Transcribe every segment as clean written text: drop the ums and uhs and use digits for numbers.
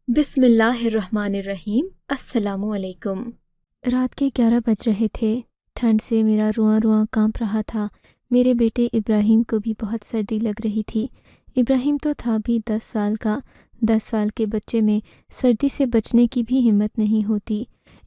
بسم اللہ الرحمن الرحیم۔ السلام علیکم۔ رات کے 11 بج رہے تھے۔ ٹھنڈ سے میرا رواں رواں کانپ رہا تھا۔ میرے بیٹے ابراہیم کو بھی بہت سردی لگ رہی تھی۔ ابراہیم تو تھا بھی 10 سال کا۔ 10 سال کے بچے میں سردی سے بچنے کی بھی ہمت نہیں ہوتی۔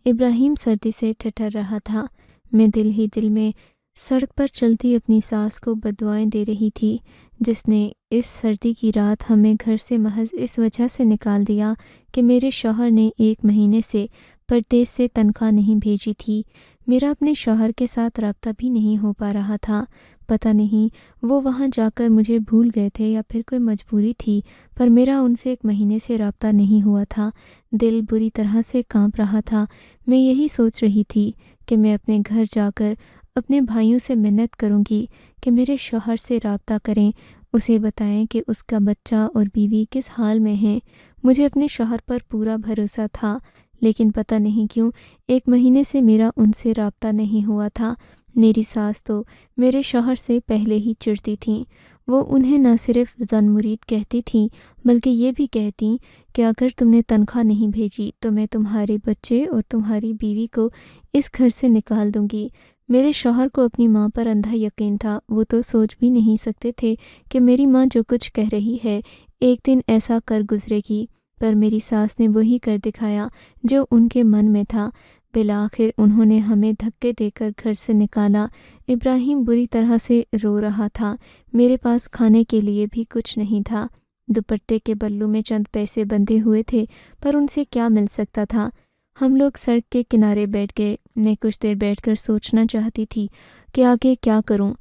ابراہیم سردی سے ٹھٹر رہا تھا۔ میں دل ہی دل میں سڑک پر چلتی اپنی ساس کو بددعائیں دے رہی تھی، جس نے اس سردی کی رات ہمیں گھر سے محض اس وجہ سے نکال دیا کہ میرے شوہر نے 1 مہینے سے پردیس سے تنخواہ نہیں بھیجی تھی۔ میرا اپنے شوہر کے ساتھ رابطہ بھی نہیں ہو پا رہا تھا۔ پتہ نہیں وہ وہاں جا کر مجھے بھول گئے تھے یا پھر کوئی مجبوری تھی، پر میرا ان سے 1 مہینے سے رابطہ نہیں ہوا تھا۔ دل بری طرح سے کانپ رہا تھا۔ میں یہی سوچ رہی تھی کہ میں اپنے گھر جا کر اپنے بھائیوں سے منت کروں گی کہ میرے شوہر سے رابطہ کریں، اسے بتائیں کہ اس کا بچہ اور بیوی کس حال میں ہیں۔ مجھے اپنے شوہر پر پورا بھروسہ تھا، لیکن پتہ نہیں کیوں 1 مہینے سے میرا ان سے رابطہ نہیں ہوا تھا۔ میری ساس تو میرے شوہر سے پہلے ہی چڑھتی تھیں۔ وہ انہیں نہ صرف زن مرید کہتی تھیں بلکہ یہ بھی کہتی کہ اگر تم نے تنخواہ نہیں بھیجی تو میں تمہارے بچے اور تمہاری بیوی کو اس گھر سے نکال دوں گی۔ میرے شوہر کو اپنی ماں پر اندھا یقین تھا۔ وہ تو سوچ بھی نہیں سکتے تھے کہ میری ماں جو کچھ کہہ رہی ہے ایک دن ایسا کر گزرے گی، پر میری ساس نے وہی کر دکھایا جو ان کے من میں تھا۔ بالآخر انہوں نے ہمیں دھکے دے کر گھر سے نکالا۔ ابراہیم بری طرح سے رو رہا تھا۔ میرے پاس کھانے کے لیے بھی کچھ نہیں تھا۔ دوپٹے کے بلو میں چند پیسے بندھے ہوئے تھے، پر ان سے کیا مل سکتا تھا۔ ہم لوگ سڑک کے کنارے بیٹھ گئے۔ میں کچھ دیر بیٹھ کر سوچنا چاہتی تھی کہ آگے کیا کروں۔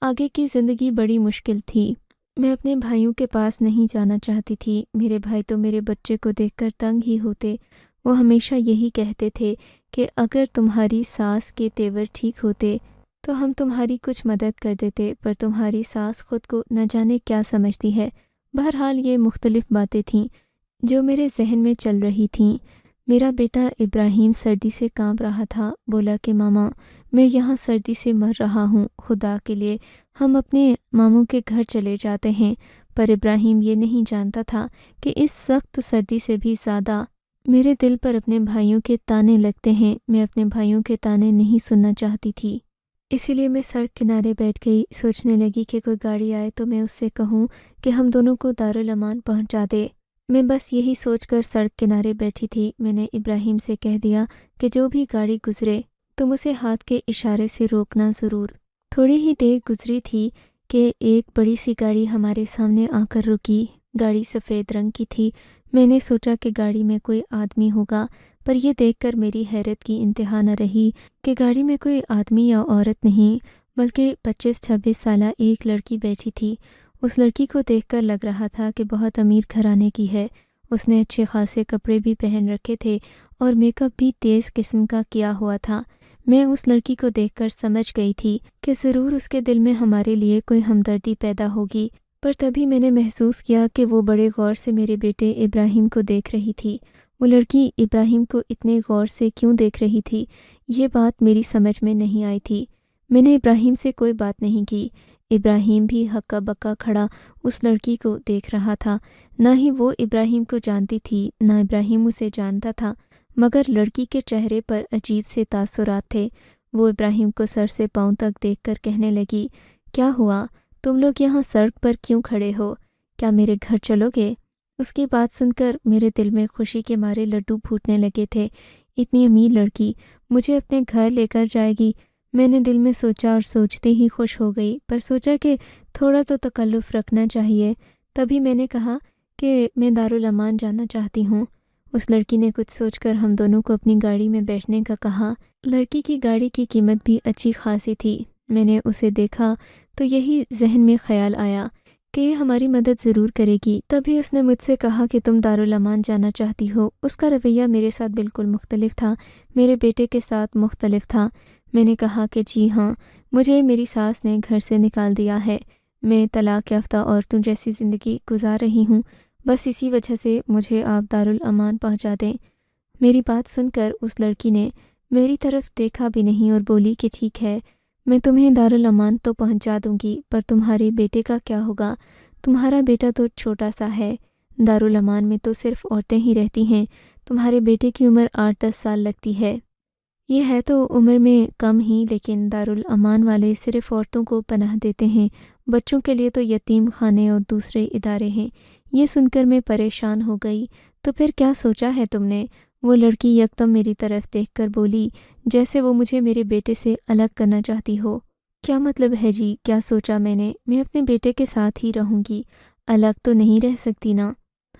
آگے کی زندگی بڑی مشکل تھی۔ میں اپنے بھائیوں کے پاس نہیں جانا چاہتی تھی۔ میرے بھائی تو میرے بچے کو دیکھ کر تنگ ہی ہوتے۔ وہ ہمیشہ یہی کہتے تھے کہ اگر تمہاری ساس کے تیور ٹھیک ہوتے تو ہم تمہاری کچھ مدد کر دیتے، پر تمہاری ساس خود کو نہ جانے کیا سمجھتی ہے۔ بہرحال یہ مختلف باتیں تھیں جو میرے ذہن میں چل رہی تھیں۔ میرا بیٹا ابراہیم سردی سے کانپ رہا تھا۔ بولا کہ ماما، میں یہاں سردی سے مر رہا ہوں، خدا کے لیے ہم اپنے ماموں کے گھر چلے جاتے ہیں۔ پر ابراہیم یہ نہیں جانتا تھا کہ اس سخت سردی سے بھی زیادہ میرے دل پر اپنے بھائیوں کے تانے لگتے ہیں۔ میں اپنے بھائیوں کے تانے نہیں سننا چاہتی تھی، اسی لیے میں سڑک کنارے بیٹھ گئی، سوچنے لگی کہ کوئی گاڑی آئے تو میں اس سے کہوں کہ ہم دونوں کو دارالامان پہنچا دے۔ میں بس یہی سوچ کر سڑک کنارے بیٹھی تھی۔ میں نے ابراہیم سے کہہ دیا کہ جو بھی گاڑی گزرے تم اسے ہاتھ کے اشارے سے روکنا ضرور۔ تھوڑی ہی دیر گزری تھی کہ ایک بڑی سی گاڑی ہمارے سامنے آ کر رکی۔ گاڑی سفید رنگ کی تھی۔ میں نے سوچا کہ گاڑی میں کوئی آدمی ہوگا، پر یہ دیکھ کر میری حیرت کی انتہا نہ رہی کہ گاڑی میں کوئی آدمی یا عورت نہیں بلکہ 25-26 سالہ ایک لڑکی بیٹھی تھی۔ اس لڑکی کو دیکھ کر لگ رہا تھا کہ بہت امیر گھرانے کی ہے۔ اس نے اچھے خاصے کپڑے بھی پہن رکھے تھے اور میک اپ بھی تیز قسم کا کیا ہوا تھا۔ میں اس لڑکی کو دیکھ کر سمجھ گئی تھی کہ ضرور اس کے دل میں ہمارے لیے کوئی ہمدردی پیدا ہوگی، پر تبھی میں نے محسوس کیا کہ وہ بڑے غور سے میرے بیٹے ابراہیم کو دیکھ رہی تھی۔ وہ لڑکی ابراہیم کو اتنے غور سے کیوں دیکھ رہی تھی، یہ بات میری سمجھ میں نہیں آئی تھی۔ میں نے ابراہیم سے کوئی بات نہیں کی۔ ابراہیم بھی ہکا بکا کھڑا اس لڑکی کو دیکھ رہا تھا۔ نہ ہی وہ ابراہیم کو جانتی تھی، نہ ابراہیم اسے جانتا تھا، مگر لڑکی کے چہرے پر عجیب سے تاثرات تھے۔ وہ ابراہیم کو سر سے پاؤں تک دیکھ کر کہنے لگی، کیا ہوا؟ تم لوگ یہاں سڑک پر کیوں کھڑے ہو؟ کیا میرے گھر چلو گے؟ اس کی بات سن کر میرے دل میں خوشی کے مارے لڈو پھوٹنے لگے تھے۔ اتنی امیر لڑکی مجھے اپنے گھر لے کر جائے گی، میں نے دل میں سوچا اور سوچتے ہی خوش ہو گئی، پر سوچا کہ تھوڑا تو تکلف رکھنا چاہیے۔ تبھی میں نے کہا کہ میں دارالامان جانا چاہتی ہوں۔ اس لڑکی نے کچھ سوچ کر ہم دونوں کو اپنی گاڑی میں بیٹھنے کا کہا۔ لڑکی کی گاڑی کی قیمت بھی اچھی خاصی تھی۔ میں نے اسے دیکھا تو یہی ذہن میں خیال آیا کہ یہ ہماری مدد ضرور کرے گی۔ تبھی اس نے مجھ سے کہا کہ تم دارالامان جانا چاہتی ہو۔ اس کا رویہ میرے ساتھ بالکل مختلف تھا، میرے بیٹے کے ساتھ مختلف تھا۔ میں نے کہا کہ جی ہاں، مجھے میری ساس نے گھر سے نکال دیا ہے۔ میں طلاق یافتہ عورتوں جیسی زندگی گزار رہی ہوں، بس اسی وجہ سے مجھے آپ دارالامان پہنچا دیں۔ میری بات سن کر اس لڑکی نے میری طرف دیکھا بھی نہیں اور بولی کہ ٹھیک ہے، میں تمہیں دارالامان تو پہنچا دوں گی، پر تمہارے بیٹے کا کیا ہوگا؟ تمہارا بیٹا تو چھوٹا سا ہے۔ دارالامان میں تو صرف عورتیں ہی رہتی ہیں، تمہارے بیٹے کی عمر 8-10 سال لگتی ہے۔ یہ ہے تو عمر میں کم ہی، لیکن دارالامان والے صرف عورتوں کو پناہ دیتے ہیں، بچوں کے لیے تو یتیم خانے اور دوسرے ادارے ہیں۔ یہ سن کر میں پریشان ہو گئی۔ تو پھر کیا سوچا ہے تم نے؟ وہ لڑکی یکدم میری طرف دیکھ کر بولی، جیسے وہ مجھے میرے بیٹے سے الگ کرنا چاہتی ہو۔ کیا مطلب ہے جی؟ کیا سوچا میں نے؟ میں اپنے بیٹے کے ساتھ ہی رہوں گی، الگ تو نہیں رہ سکتی نا۔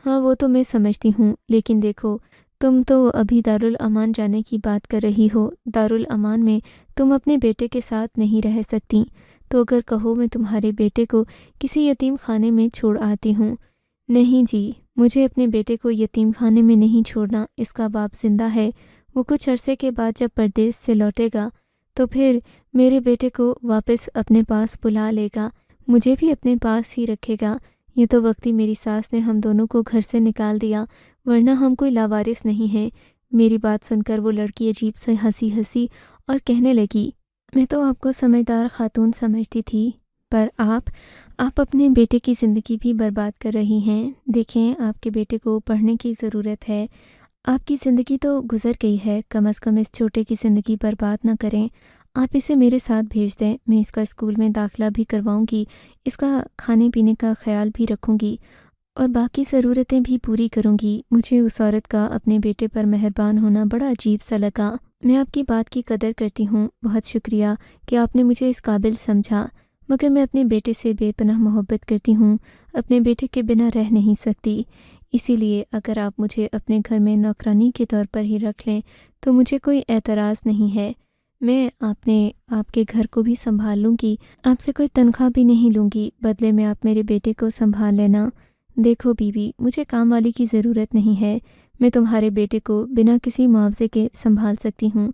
ہاں وہ تو میں سمجھتی ہوں، لیکن دیکھو تم تو ابھی دارالامان جانے کی بات کر رہی ہو۔ دارالامان میں تم اپنے بیٹے کے ساتھ نہیں رہ سکتی، تو اگر کہو میں تمہارے بیٹے کو کسی یتیم خانے میں چھوڑ آتی ہوں۔ نہیں جی، مجھے اپنے بیٹے کو یتیم خانے میں نہیں چھوڑنا، اس کا باپ زندہ ہے، وہ کچھ عرصے کے بعد جب پردیس سے لوٹے گا تو پھر میرے بیٹے کو واپس اپنے پاس بلا لے گا، مجھے بھی اپنے پاس ہی رکھے گا۔ یہ تو وقتی میری ساس نے ہم دونوں کو گھر سے نکال دیا، ورنہ ہم کوئی لاوارث نہیں ہیں۔ میری بات سن کر وہ لڑکی عجیب سے ہنسی اور کہنے لگی، میں تو آپ کو سمجھدار خاتون سمجھتی تھی، پر آپ اپنے بیٹے کی زندگی بھی برباد کر رہی ہیں۔ دیکھیں، آپ کے بیٹے کو پڑھنے کی ضرورت ہے، آپ کی زندگی تو گزر گئی ہے، کم از کم اس چھوٹے کی زندگی برباد نہ کریں۔ آپ اسے میرے ساتھ بھیج دیں، میں اس کا اسکول میں داخلہ بھی کرواؤں گی، اس کا کھانے پینے کا خیال بھی رکھوں گی اور باقی ضرورتیں بھی پوری کروں گی۔ مجھے اس عورت کا اپنے بیٹے پر مہربان ہونا بڑا عجیب سا لگا۔ میں آپ کی بات کی قدر کرتی ہوں، بہت شکریہ کہ آپ نے مجھے اس قابل سمجھا، مگر میں اپنے بیٹے سے بے پناہ محبت کرتی ہوں، اپنے بیٹے کے بنا رہ نہیں سکتی۔ اسی لیے اگر آپ مجھے اپنے گھر میں نوکرانی کے طور پر ہی رکھ لیں تو مجھے کوئی اعتراض نہیں ہے۔ میں آپ کے گھر کو بھی سنبھال لوں گی، آپ سے کوئی تنخواہ بھی نہیں لوں گی، بدلے میں آپ میرے بیٹے کو سنبھال لینا۔ دیکھو بیوی، مجھے کام والی کی ضرورت نہیں ہے، میں تمہارے بیٹے کو بنا کسی معاوضے کے سنبھال سکتی ہوں،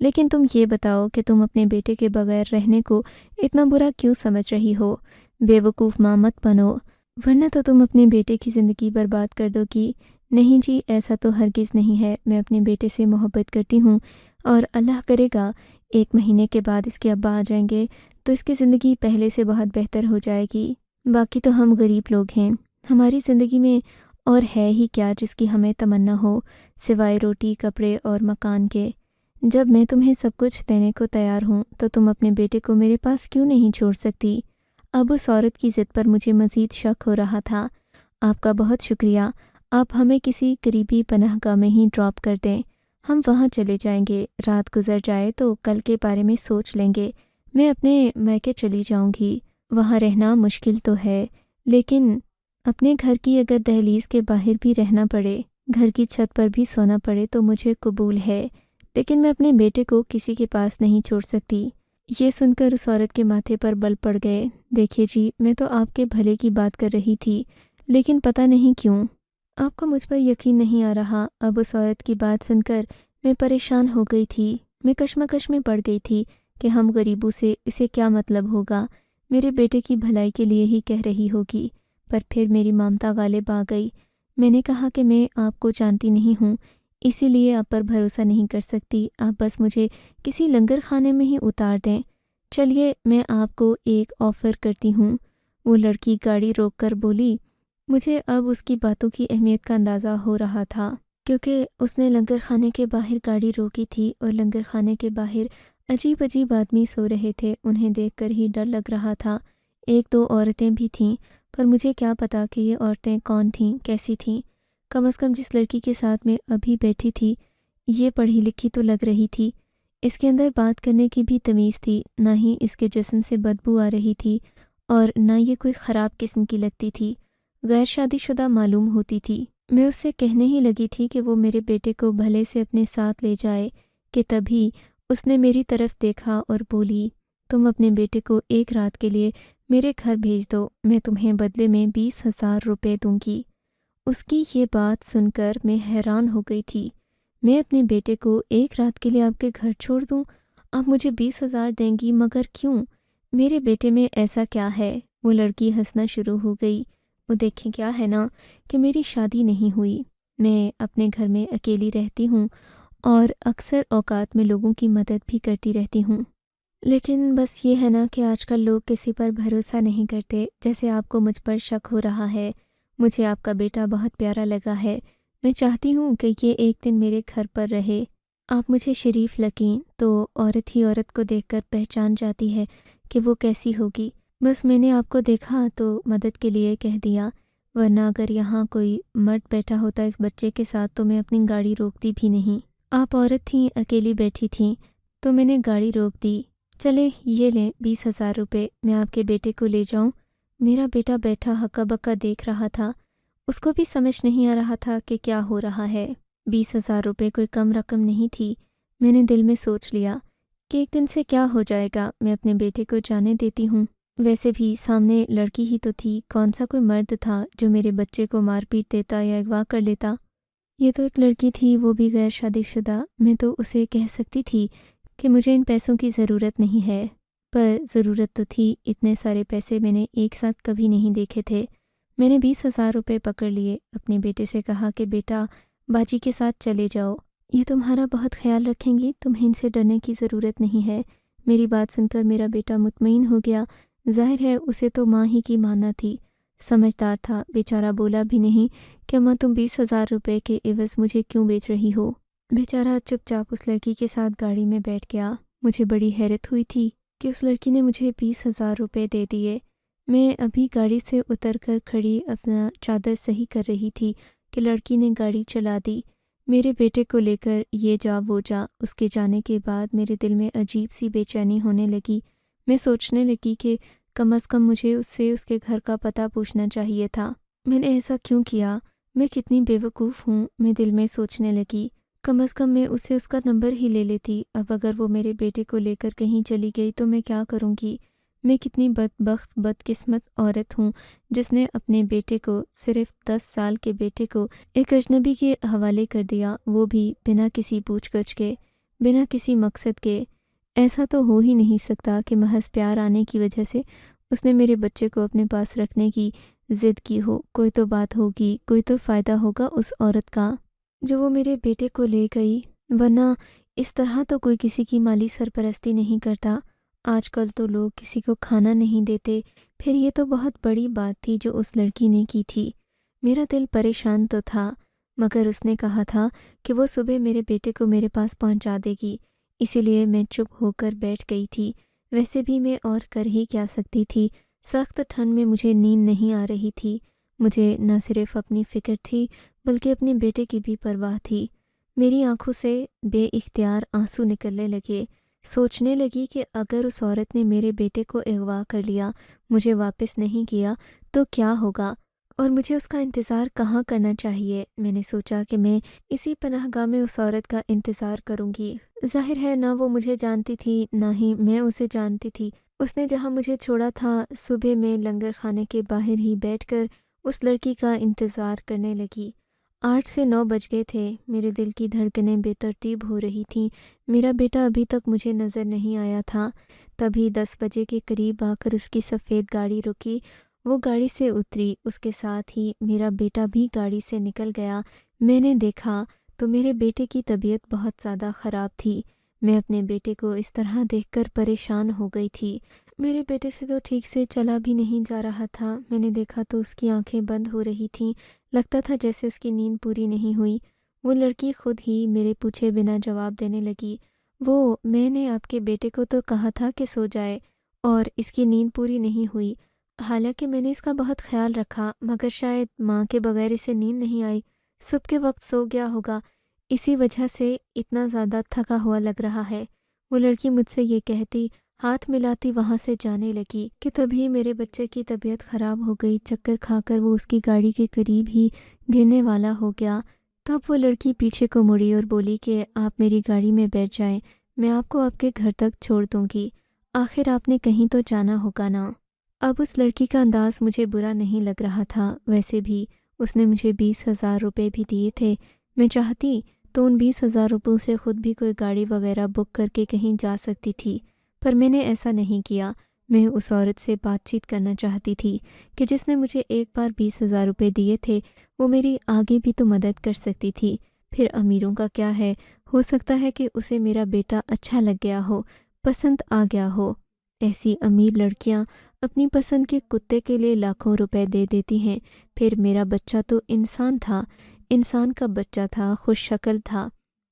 لیکن تم یہ بتاؤ کہ تم اپنے بیٹے کے بغیر رہنے کو اتنا برا کیوں سمجھ رہی ہو؟ بے وقوف ماں مت بنو، ورنہ تو تم اپنے بیٹے کی زندگی برباد کر دو گی۔ نہیں جی، ایسا تو ہرگز نہیں ہے، میں اپنے بیٹے سے محبت کرتی ہوں اور اللہ کرے گا 1 مہینے کے بعد اس کے ابا آ جائیں گے تو اس کی زندگی پہلے سے بہت بہتر ہو جائے گی۔ باقی تو ہم غریب لوگ ہیں، ہماری زندگی میں اور ہے ہی کیا جس کی ہمیں تمنا ہو سوائے روٹی، کپڑے اور مکان کے۔ جب میں تمہیں سب کچھ دینے کو تیار ہوں تو تم اپنے بیٹے کو میرے پاس کیوں نہیں چھوڑ سکتی؟ اب اس عورت کی ضد پر مجھے مزید شک ہو رہا تھا۔ آپ کا بہت شکریہ، آپ ہمیں کسی قریبی پناہ گاہ میں ہی ڈراپ کر دیں، ہم وہاں چلے جائیں گے، رات گزر جائے تو کل کے بارے میں سوچ لیں گے۔ میں اپنے میکے چلی جاؤں گی، وہاں رہنا مشکل تو ہے، لیکن اپنے گھر کی اگر دہلیز کے باہر بھی رہنا پڑے، گھر کی چھت پر بھی سونا پڑے تو مجھے قبول ہے، لیکن میں اپنے بیٹے کو کسی کے پاس نہیں چھوڑ سکتی۔ یہ سن کر اس عورت کے ماتھے پر بل پڑ گئے۔ دیکھیے جی، میں تو آپ کے بھلے کی بات کر رہی تھی، لیکن پتہ نہیں کیوں آپ کو مجھ پر یقین نہیں آ رہا۔ اب اس عورت کی بات سن کر میں پریشان ہو گئی تھی، میں کشمکش میں پڑ گئی تھی کہ ہم غریبوں سے اسے کیا مطلب ہوگا، میرے بیٹے کی بھلائی کے لیے ہی کہہ رہی ہوگی۔ پر پھر میری ممتا غالب آ گئی۔ میں نے کہا کہ میں آپ کو جانتی نہیں ہوں، اسی لیے آپ پر بھروسہ نہیں کر سکتی، آپ بس مجھے کسی لنگر خانے میں ہی اتار دیں۔ چلیے، میں آپ کو ایک آفر کرتی ہوں۔ وہ لڑکی گاڑی روک کر بولی۔ مجھے اب اس کی باتوں کی اہمیت کا اندازہ ہو رہا تھا، کیونکہ اس نے لنگر خانے کے باہر گاڑی روکی تھی اور لنگر خانے کے باہر عجیب آدمی سو رہے تھے، انہیں دیکھ کر ہی ڈر لگ رہا تھا۔ 1-2 عورتیں بھی تھیں، پر مجھے کیا پتا کہ یہ عورتیں کون تھیں، کیسی تھیں۔ کم از کم جس لڑکی کے ساتھ میں ابھی بیٹھی تھی، یہ پڑھی لکھی تو لگ رہی تھی، اس کے اندر بات کرنے کی بھی تمیز تھی، نہ ہی اس کے جسم سے بدبو آ رہی تھی اور نہ یہ کوئی خراب قسم کی لگتی تھی، غیر شادی شدہ معلوم ہوتی تھی۔ میں اس سے کہنے ہی لگی تھی کہ وہ میرے بیٹے کو بھلے سے اپنے ساتھ لے جائے کہ تبھی اس نے میری طرف دیکھا اور بولی، تم اپنے بیٹے کو 1 رات کے لیے میرے گھر بھیج دو، میں تمہیں بدلے میں 20,000 روپے دوں گی۔ اس کی یہ بات سن کر میں حیران ہو گئی تھی۔ میں اپنے بیٹے کو 1 رات کے لیے آپ کے گھر چھوڑ دوں؟ آپ مجھے 20,000 دیں گی، مگر کیوں؟ میرے بیٹے میں ایسا کیا ہے؟ وہ لڑکی ہنسنا شروع ہو گئی۔ وہ دیکھیں، کیا ہے نا کہ میری شادی نہیں ہوئی، میں اپنے گھر میں اکیلی رہتی ہوں اور اکثر اوقات میں لوگوں کی مدد بھی کرتی رہتی ہوں، لیکن بس یہ ہے نا کہ آج کل لوگ کسی پر بھروسہ نہیں کرتے، جیسے آپ کو مجھ پر شک ہو رہا ہے۔ مجھے آپ کا بیٹا بہت پیارا لگا ہے۔ میں چاہتی ہوں کہ یہ ایک دن میرے گھر پر رہے۔ آپ مجھے شریف لگیں تو عورت ہی عورت کو دیکھ کر پہچان جاتی ہے کہ وہ کیسی ہوگی۔ بس میں نے آپ کو دیکھا تو مدد کے لیے کہہ دیا، ورنہ اگر یہاں کوئی مرد بیٹھا ہوتا اس بچے کے ساتھ تو میں اپنی گاڑی روکتی بھی نہیں۔ آپ عورت تھیں، اکیلی بیٹھی تھیں تو میں نے گاڑی روک دی۔ چلے یہ لیں 20,000 روپے، میں آپ کے بیٹے کو لے جاؤں۔ میرا بیٹا بیٹھا ہکا بکا دیکھ رہا تھا، اس کو بھی سمجھ نہیں آ رہا تھا کہ کیا ہو رہا ہے۔ 20,000 روپے کوئی کم رقم نہیں تھی۔ میں نے دل میں سوچ لیا کہ ایک دن سے کیا ہو جائے گا، میں اپنے بیٹے کو جانے دیتی ہوں۔ ویسے بھی سامنے لڑکی ہی تو تھی، کون سا کوئی مرد تھا جو میرے بچے کو مار پیٹ دیتا یا اغوا کر لیتا۔ یہ تو ایک لڑکی تھی، وہ بھی غیر شادی شدہ۔ میں تو اسے کہہ سکتی تھی کہ مجھے ان پیسوں کی ضرورت نہیں ہے، پر ضرورت تو تھی۔ اتنے سارے پیسے میں نے ایک ساتھ کبھی نہیں دیکھے تھے۔ میں نے 20,000 روپے پکڑ لیے، اپنے بیٹے سے کہا کہ بیٹا باجی کے ساتھ چلے جاؤ، یہ تمہارا بہت خیال رکھیں گی، تمہیں ان سے ڈرنے کی ضرورت نہیں ہے۔ میری بات سن کر میرا بیٹا مطمئن ہو گیا۔ ظاہر ہے اسے تو ماں ہی کی ماننا تھی، سمجھدار تھا، بیچارہ بولا بھی نہیں کہ ماں تم 20,000 روپے کے عوض مجھے کیوں بیچ رہی ہو۔ بیچارہ چپ چاپ اس لڑکی کے ساتھ گاڑی میں بیٹھ گیا۔ مجھے بڑی حیرت ہوئی تھی کہ اس لڑکی نے مجھے 20,000 روپے دے دیے۔ میں ابھی گاڑی سے اتر کر کھڑی اپنا چادر صحیح کر رہی تھی کہ لڑکی نے گاڑی چلا دی۔ میرے بیٹے کو لے کر یہ جا وہ جا۔ اس کے جانے کے بعد میرے دل میں عجیب سی بے چینی ہونے لگی۔ میں سوچنے لگی کہ کم از کم مجھے اس سے اس کے گھر کا پتہ پوچھنا چاہیے تھا۔ میں نے ایسا کیوں کیا؟ میں کتنی بے وقوف ہوں، میں دل میں سوچنے لگی۔ کم از کم میں اسے اس کا نمبر ہی لے لیتی۔ اب اگر وہ میرے بیٹے کو لے کر کہیں چلی گئی تو میں کیا کروں گی؟ میں کتنی بدبخت بدقسمت عورت ہوں جس نے اپنے بیٹے کو، صرف 10 سال کے بیٹے کو، ایک اجنبی کے حوالے کر دیا، وہ بھی بنا کسی پوچھ گچھ کے، بنا کسی مقصد کے۔ ایسا تو ہو ہی نہیں سکتا کہ محض پیار آنے کی وجہ سے اس نے میرے بچے کو اپنے پاس رکھنے کی ضد کی ہو۔ کوئی تو بات ہوگی، کوئی تو فائدہ ہوگا اس عورت کا جو وہ میرے بیٹے کو لے گئی، ورنہ اس طرح تو کوئی کسی کی مالی سرپرستی نہیں کرتا۔ آج کل تو لوگ کسی کو کھانا نہیں دیتے، پھر یہ تو بہت بڑی بات تھی جو اس لڑکی نے کی تھی۔ میرا دل پریشان تو تھا، مگر اس نے کہا تھا کہ وہ صبح میرے بیٹے کو میرے پاس پہنچا دے گی، اسی لیے میں چپ ہو کر بیٹھ گئی تھی۔ ویسے بھی میں اور کر ہی کیا سکتی تھی؟ سخت ٹھنڈ میں مجھے نیند نہیں آ رہی تھی۔ مجھے نہ صرف اپنی فکر تھی بلکہ اپنے بیٹے کی بھی پرواہ تھی۔ میری آنکھوں سے بے اختیار آنسو نکلنے لگے۔ سوچنے لگی کہ اگر اس عورت نے میرے بیٹے کو اغوا کر لیا، مجھے واپس نہیں کیا تو کیا ہوگا، اور مجھے اس کا انتظار کہاں کرنا چاہیے۔ میں نے سوچا کہ میں اسی پناہ گاہ میں اس عورت کا انتظار کروں گی۔ ظاہر ہے نہ وہ مجھے جانتی تھی نہ ہی میں اسے جانتی تھی۔ اس نے جہاں مجھے چھوڑا تھا، صبح میں لنگر خانے کے باہر ہی بیٹھ کر اس لڑکی کا انتظار کرنے لگی۔ 8 سے 9 بج گئے تھے۔ میرے دل کی دھڑکنیں بے ترتیب ہو رہی تھیں۔ میرا بیٹا ابھی تک مجھے نظر نہیں آیا تھا۔ تبھی 10 بجے کے قریب آ کر اس کی سفید گاڑی رکی۔ وہ گاڑی سے اتری، اس کے ساتھ ہی میرا بیٹا بھی گاڑی سے نکل گیا۔ میں نے دیکھا تو میرے بیٹے کی طبیعت بہت زیادہ خراب تھی۔ میں اپنے بیٹے کو اس طرح دیکھ کر پریشان ہو گئی تھی۔ میرے بیٹے سے تو ٹھیک سے چلا بھی نہیں جا رہا تھا۔ میں نے دیکھا تو اس کی آنکھیں بند ہو رہی تھیں، لگتا تھا جیسے اس کی نیند پوری نہیں ہوئی۔ وہ لڑکی خود ہی میرے پوچھے بنا جواب دینے لگی، میں نے آپ کے بیٹے کو تو کہا تھا کہ سو جائے، اور اس کی نیند پوری نہیں ہوئی۔ حالانکہ میں نے اس کا بہت خیال رکھا، مگر شاید ماں کے بغیر اسے نیند نہیں آئی، صبح کے وقت سو گیا ہوگا، اسی وجہ سے اتنا زیادہ تھکا ہوا لگ رہا ہے۔ وہ لڑکی مجھ سے یہ کہتی، ہاتھ ملاتی وہاں سے جانے لگی کہ تبھی میرے بچے کی طبیعت خراب ہو گئی۔ چکر کھا کر وہ اس کی گاڑی کے قریب ہی گرنے والا ہو گیا۔ تب وہ لڑکی پیچھے کو مڑی اور بولی کہ آپ میری گاڑی میں بیٹھ جائیں، میں آپ کو آپ کے گھر تک چھوڑ دوں گی، آخر آپ نے کہیں تو جانا ہوگا نا۔ اب اس لڑکی کا انداز مجھے برا نہیں لگ رہا تھا۔ ویسے بھی اس نے مجھے 20,000 روپے بھی دیے تھے۔ میں چاہتی تو ان 20,000 روپوں سے خود بھی کوئی گاڑی وغیرہ بک کر کے کہیں جا سکتی تھی، پر میں نے ایسا نہیں کیا۔ میں اس عورت سے بات چیت کرنا چاہتی تھی کہ جس نے مجھے ایک بار 20,000 روپے دیے تھے، وہ میری آگے بھی تو مدد کر سکتی تھی۔ پھر امیروں کا کیا ہے، ہو سکتا ہے کہ اسے میرا بیٹا اچھا لگ گیا ہو، پسند آ گیا ہو۔ ایسی امیر لڑکیاں اپنی پسند کے کتے کے لیے لاکھوں روپے دے دیتی ہیں۔ پھر میرا بچہ تو انسان تھا، انسان کا بچہ تھا، خوش شکل تھا۔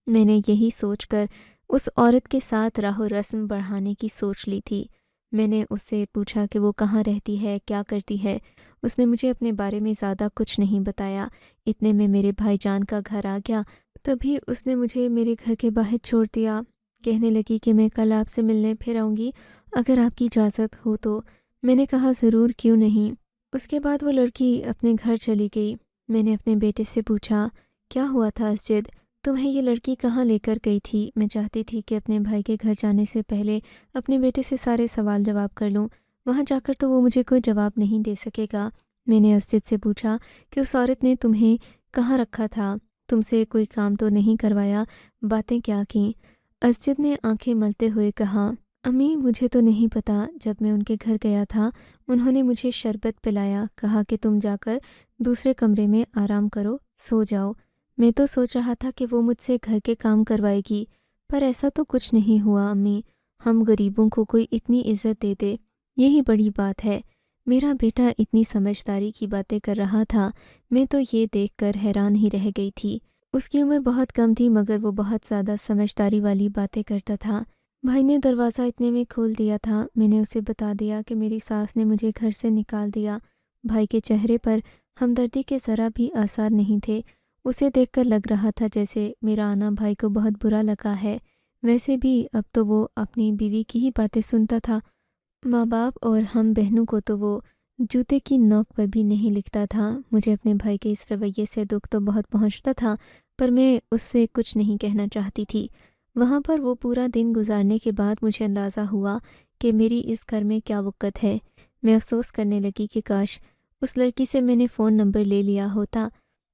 میں نے یہی سوچ کر اس عورت کے ساتھ راہ و رسم بڑھانے کی سوچ لی تھی۔ میں نے اس سے پوچھا کہ وہ کہاں رہتی ہے، کیا کرتی ہے۔ اس نے مجھے اپنے بارے میں زیادہ کچھ نہیں بتایا۔ اتنے میں میرے بھائی جان کا گھر آ گیا۔ تبھی اس نے مجھے میرے گھر کے باہر چھوڑ دیا۔ کہنے لگی کہ میں کل آپ سے ملنے پھر آؤں گی اگر آپ کی اجازت ہو تو۔ میں نے کہا ضرور، کیوں نہیں۔ اس کے بعد وہ لڑکی اپنے گھر چلی گئی۔ میں نے اپنے بیٹے سے پوچھا کیا ہوا تھا اسجد، تمہیں یہ لڑکی کہاں لے کر گئی تھی؟ میں چاہتی تھی کہ اپنے بھائی کے گھر جانے سے پہلے اپنے بیٹے سے سارے سوال جواب کر لوں، وہاں جا کر تو وہ مجھے کوئی جواب نہیں دے سکے گا۔ میں نے اسجد سے پوچھا کہ اس عورت نے تمہیں کہاں رکھا تھا، تم سے کوئی کام تو نہیں کروایا، باتیں کیا کیں؟ اسجد نے آنکھیں ملتے ہوئے کہا امی مجھے تو نہیں پتا، جب میں ان کے گھر گیا تھا انہوں نے مجھے شربت پلایا، کہا کہ تم جا کر دوسرے کمرے میں آرام کرو، سو جاؤ۔ میں تو سوچ رہا تھا کہ وہ مجھ سے گھر کے کام کروائے گی، پر ایسا تو کچھ نہیں ہوا امی۔ ہم غریبوں کو کوئی اتنی عزت دے دے، یہی بڑی بات ہے۔ میرا بیٹا اتنی سمجھداری کی باتیں کر رہا تھا، میں تو یہ دیکھ کر حیران ہی رہ گئی تھی۔ اس کی عمر بہت کم تھی مگر وہ بہت زیادہ سمجھداری والی باتیں کرتا تھا۔ بھائی نے دروازہ اتنے میں کھول دیا تھا۔ میں نے اسے بتا دیا کہ میری ساس نے مجھے گھر سے نکال دیا۔ بھائی کے چہرے پر ہمدردی کے ذرا بھی آثار نہیں تھے۔ اسے دیکھ کر لگ رہا تھا جیسے میرا آنا بھائی کو بہت برا لگا ہے۔ ویسے بھی اب تو وہ اپنی بیوی کی ہی باتیں سنتا تھا، ماں باپ اور ہم بہنوں کو تو وہ جوتے کی نوک پر بھی نہیں لکھتا تھا۔ مجھے اپنے بھائی کے اس رویے سے دکھ تو بہت پہنچتا تھا، پر میں اس سے کچھ نہیں کہنا چاہتی تھی۔ وہاں پر وہ پورا دن گزارنے کے بعد مجھے اندازہ ہوا کہ میری اس گھر میں کیا وقت ہے۔ میں افسوس کرنے لگی کہ کاش اس لڑکی سے میں نے فون نمبر لے لیا ہوتا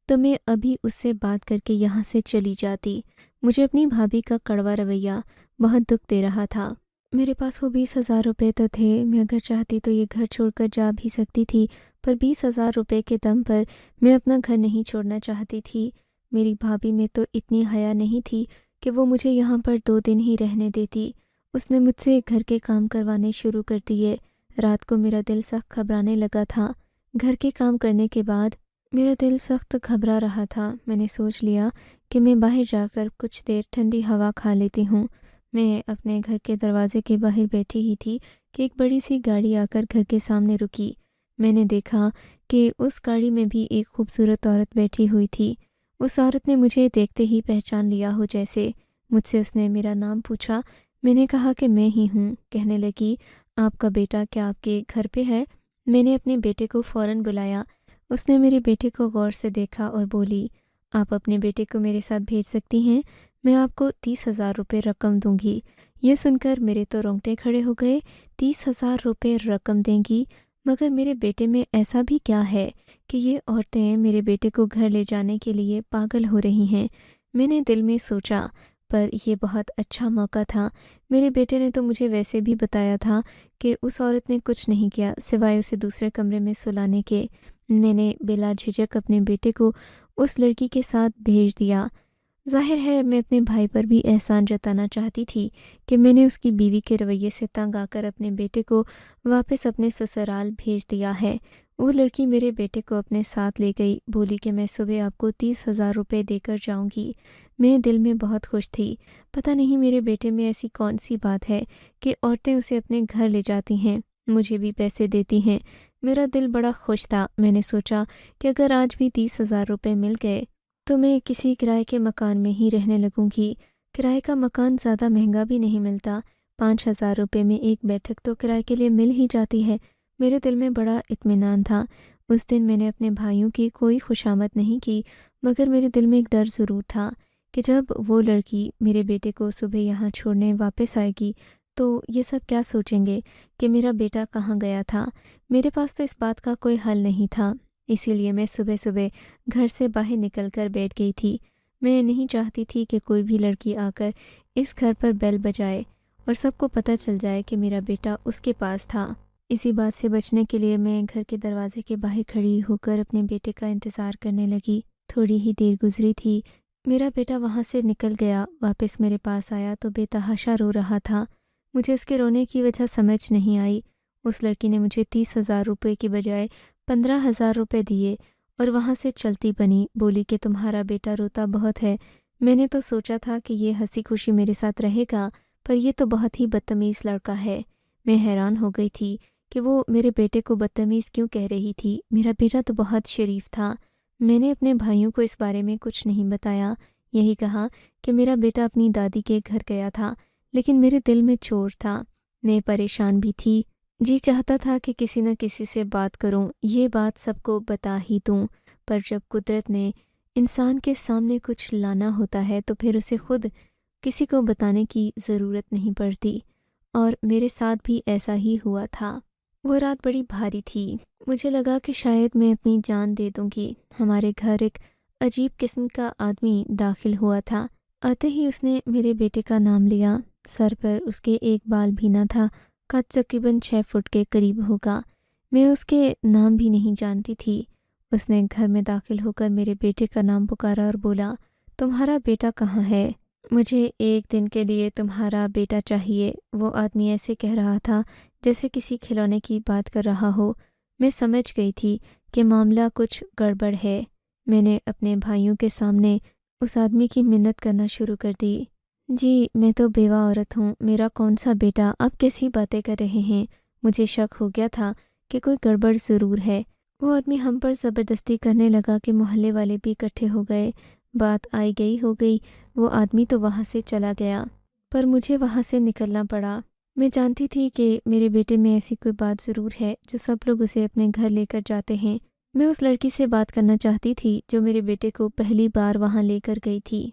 تو میں ابھی اس سے بات کر کے یہاں سے چلی جاتی۔ مجھے اپنی بھابھی کا کڑوا رویہ بہت دکھ دے رہا تھا۔ میرے پاس وہ 20,000 روپے تو تھے، میں اگر چاہتی تو یہ گھر چھوڑ کر جا بھی سکتی تھی، پر 20,000 روپے کے دم پر میں اپنا گھر نہیں چھوڑنا چاہتی تھی۔ میری بھابھی میں تو اتنی حیا نہیں تھی کہ وہ مجھے یہاں پر 2 دن ہی رہنے دیتی۔ اس نے مجھ سے گھر کے کام کروانے شروع کر دیے۔ رات کو میرا دل سخت گھبرانے لگا تھا۔ گھر کے کام کرنے کے بعد میرا دل سخت گھبرا رہا تھا۔ میں نے سوچ لیا کہ میں باہر جا کر کچھ دیر ٹھنڈی ہوا کھا لیتی ہوں۔ میں اپنے گھر کے دروازے کے باہر بیٹھی ہی تھی کہ ایک بڑی سی گاڑی آ کر گھر کے سامنے رکی۔ میں نے دیکھا کہ اس گاڑی میں بھی ایک خوبصورت عورت بیٹھی ہوئی تھی۔ اس عورت نے مجھے دیکھتے ہی پہچان لیا ہو جیسے۔ مجھ سے اس نے میرا نام پوچھا۔ میں نے کہا کہ میں ہی ہوں۔ کہنے لگی آپ کا بیٹا کیا آپ کے گھر پہ ہے؟ میں نے اپنے بیٹے کو فوراً بلایا۔ اس نے میرے بیٹے کو غور سے دیکھا اور بولی آپ اپنے بیٹے کو میرے ساتھ بھیج سکتی ہیں، میں آپ کو 30,000 روپے رقم دوں گی۔ یہ سن کر میرے تو رونگٹے کھڑے ہو گئے۔ 30,000 روپے رقم دیں گی؟ مگر میرے بیٹے میں ایسا بھی کیا ہے کہ یہ عورتیں میرے بیٹے کو گھر لے جانے کے لیے پاگل ہو رہی ہیں؟ میں نے دل میں سوچا، پر یہ بہت اچھا موقع تھا۔ میرے بیٹے نے تو مجھے ویسے بھی بتایا تھا کہ اس عورت نے کچھ نہیں کیا سوائے اسے دوسرے کمرے میں سلانے کے۔ میں نے بلا جھجک اپنے بیٹے کو اس لڑکی کے ساتھ بھیج دیا۔ ظاہر ہے میں اپنے بھائی پر بھی احسان جتانا چاہتی تھی کہ میں نے اس کی بیوی کے رویے سے تنگ آ کر اپنے بیٹے کو واپس اپنے سسرال بھیج دیا ہے۔ وہ لڑکی میرے بیٹے کو اپنے ساتھ لے گئی، بولی کہ میں صبح آپ کو 30,000 روپے دے کر جاؤں گی۔ میں دل میں بہت خوش تھی۔ پتہ نہیں میرے بیٹے میں ایسی کون سی بات ہے کہ عورتیں اسے اپنے گھر لے جاتی ہیں، مجھے بھی پیسے دیتی ہیں۔ میرا دل بڑا خوش تھا۔ میں نے سوچا کہ اگر آج بھی 30,000 روپے مل گئے تو میں کسی کرائے کے مکان میں ہی رہنے لگوں گی۔ کرائے کا مکان زیادہ مہنگا بھی نہیں ملتا، 5,000 روپے میں ایک بیٹھک تو کرائے کے لیے مل ہی جاتی ہے۔ میرے دل میں بڑا اطمینان تھا۔ اس دن میں نے اپنے بھائیوں کی کوئی خوشامد نہیں کی، مگر میرے دل میں ایک ڈر ضرور تھا کہ جب وہ لڑکی میرے بیٹے کو صبح یہاں چھوڑنے واپس آئے گی تو یہ سب کیا سوچیں گے کہ میرا بیٹا کہاں گیا تھا۔ میرے پاس تو اس بات کا کوئی حل نہیں تھا، اسی لیے میں صبح صبح گھر سے باہر نکل کر بیٹھ گئی تھی۔ میں نہیں چاہتی تھی کہ کوئی بھی لڑکی آ کر اس گھر پر بیل بجائے اور سب کو پتہ چل جائے کہ میرا بیٹا اس کے پاس تھا۔ اسی بات سے بچنے کے لیے میں گھر کے دروازے کے باہر کھڑی ہو کر اپنے بیٹے کا انتظار کرنے لگی۔ تھوڑی ہی دیر گزری تھی، میرا بیٹا وہاں سے نکل گیا، واپس میرے پاس آیا تو بے تحاشا رو رہا تھا۔ مجھے اس کے رونے کی وجہ سمجھ نہیں آئی۔ اس لڑکی نے مجھے 30,000 روپے کی بجائے 15,000 روپے دیے اور وہاں سے چلتی بنی، بولی کہ تمہارا بیٹا روتا بہت ہے۔ میں نے تو سوچا تھا کہ یہ ہنسی خوشی میرے ساتھ رہے گا، پر یہ تو بہت ہی بدتمیز لڑکا ہے۔ میں حیران ہو گئی تھی کہ وہ میرے بیٹے کو بدتمیز کیوں کہہ رہی تھی۔ میرا بیٹا تو بہت شریف تھا۔ میں نے اپنے بھائیوں کو اس بارے میں کچھ نہیں بتایا، یہی کہا کہ میرا بیٹا اپنی دادی کے گھر گیا تھا، لیکن میرے دل میں چور تھا، میں پریشان بھی تھی۔ جی چاہتا تھا کہ کسی نہ کسی سے بات کروں، یہ بات سب کو بتا ہی دوں، پر جب قدرت نے انسان کے سامنے کچھ لانا ہوتا ہے تو پھر اسے خود کسی کو بتانے کی ضرورت نہیں پڑتی، اور میرے ساتھ بھی ایسا ہی ہوا تھا۔ وہ رات بڑی بھاری تھی، مجھے لگا کہ شاید میں اپنی جان دے دوں گی۔ ہمارے گھر ایک عجیب قسم کا آدمی داخل ہوا تھا۔ آتے ہی اس نے میرے بیٹے کا نام لیا۔ سر پر اس کے ایک بال بھی نہ تھا، قد تقریباً 6 فٹ کے قریب ہوگا۔ میں اس کے نام بھی نہیں جانتی تھی۔ اس نے گھر میں داخل ہو کر میرے بیٹے کا نام پکارا اور بولا، تمہارا بیٹا کہاں ہے؟ مجھے ایک دن کے لیے تمہارا بیٹا چاہیے۔ وہ آدمی ایسے کہہ رہا تھا جیسے کسی کھلونے کی بات کر رہا ہو۔ میں سمجھ گئی تھی کہ معاملہ کچھ گڑبڑ ہے۔ میں نے اپنے بھائیوں کے سامنے اس آدمی کی منت کرنا شروع کر دی۔ جی میں تو بیوہ عورت ہوں، میرا کون سا بیٹا؟ آپ کیسی باتیں کر رہے ہیں؟ مجھے شک ہو گیا تھا کہ کوئی گڑبڑ ضرور ہے۔ وہ آدمی ہم پر زبردستی کرنے لگا کہ محلے والے بھی اکٹھے ہو گئے۔ بات آئی گئی ہو گئی، وہ آدمی تو وہاں سے چلا گیا، پر مجھے وہاں سے نکلنا پڑا۔ میں جانتی تھی کہ میرے بیٹے میں ایسی کوئی بات ضرور ہے جو سب لوگ اسے اپنے گھر لے کر جاتے ہیں۔ میں اس لڑکی سے بات کرنا چاہتی تھی جو میرے بیٹے کو پہلی بار وہاں لے کر گئی تھی،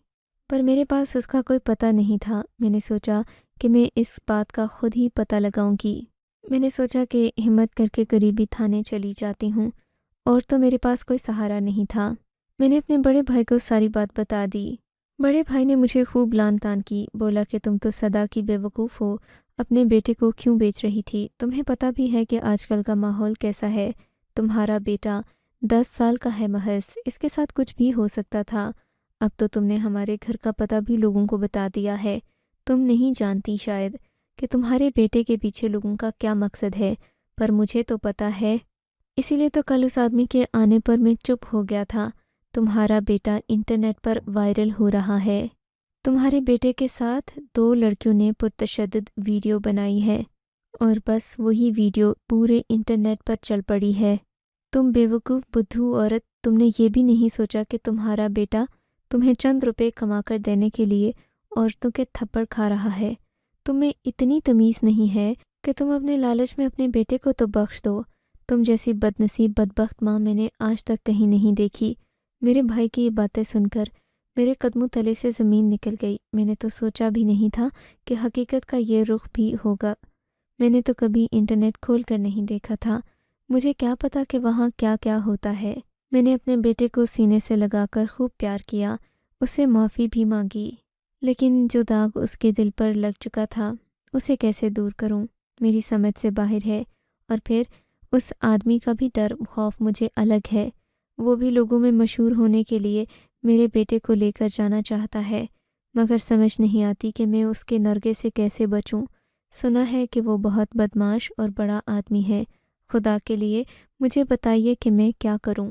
پر میرے پاس اس کا کوئی پتہ نہیں تھا۔ میں نے سوچا کہ میں اس بات کا خود ہی پتہ لگاؤں گی۔ میں نے سوچا کہ ہمت کر کے قریبی تھانے چلی جاتی ہوں، اور تو میرے پاس کوئی سہارا نہیں تھا۔ میں نے اپنے بڑے بھائی کو ساری بات بتا دی۔ بڑے بھائی نے مجھے خوب لان تان کی، بولا کہ تم تو سدا کی بے وقوف ہو، اپنے بیٹے کو کیوں بیچ رہی تھی؟ تمہیں پتہ بھی ہے کہ آج کل کا ماحول کیسا ہے۔ تمہارا بیٹا 10 سال کا ہے محض، اس کے ساتھ کچھ بھی ہو سکتا تھا۔ اب تو تم نے ہمارے گھر کا پتہ بھی لوگوں کو بتا دیا ہے۔ تم نہیں جانتی شاید کہ تمہارے بیٹے کے پیچھے لوگوں کا کیا مقصد ہے، پر مجھے تو پتہ ہے۔ اسی لیے تو کل اس آدمی کے آنے پر میں چپ ہو گیا تھا۔ تمہارا بیٹا انٹرنیٹ پر وائرل ہو رہا ہے۔ تمہارے بیٹے کے ساتھ 2 لڑکیوں نے پرتشدد ویڈیو بنائی ہے، اور بس وہی ویڈیو پورے انٹرنیٹ پر چل پڑی ہے۔ تم بیوقوف بدھو عورت، تم نے یہ بھی نہیں سوچا کہ تمہارا بیٹا تمہیں چند روپے کما کر دینے کے لیے عورتوں کے تھپڑ کھا رہا ہے۔ تمہیں اتنی تمیز نہیں ہے کہ تم اپنے لالچ میں اپنے بیٹے کو تو بخش دو۔ تم جیسی بدنصیب بدبخت ماں میں نے آج تک کہیں نہیں دیکھی۔ میرے بھائی کی یہ باتیں سن کر میرے قدموں تلے سے زمین نکل گئی۔ میں نے تو سوچا بھی نہیں تھا کہ حقیقت کا یہ رخ بھی ہوگا۔ میں نے تو کبھی انٹرنیٹ کھول کر نہیں دیکھا تھا، مجھے کیا پتا کہ وہاں کیا کیا ہوتا ہے۔ میں نے اپنے بیٹے کو سینے سے لگا کر خوب پیار کیا، اسے معافی بھی مانگی، لیکن جو داغ اس کے دل پر لگ چکا تھا اسے کیسے دور کروں، میری سمجھ سے باہر ہے۔ اور پھر اس آدمی کا بھی ڈر خوف مجھے الگ ہے، وہ بھی لوگوں میں مشہور ہونے کے لیے میرے بیٹے کو لے کر جانا چاہتا ہے، مگر سمجھ نہیں آتی کہ میں اس کے نرغے سے کیسے بچوں۔ سنا ہے کہ وہ بہت بدمعاش اور بڑا آدمی ہے۔ خدا کے لیے مجھے بتائیے کہ میں کیا کروں۔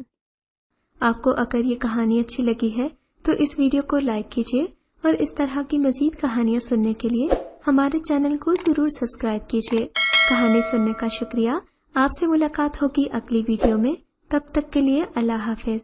آپ کو اگر یہ کہانی اچھی لگی ہے تو اس ویڈیو کو لائک کیجیے، اور اس طرح کی مزید کہانیاں سننے کے لیے ہمارے چینل کو ضرور سبسکرائب کیجیے۔ کہانی سننے کا شکریہ۔ آپ سے ملاقات ہوگی اگلی ویڈیو میں، تب تک کے لیے اللہ حافظ۔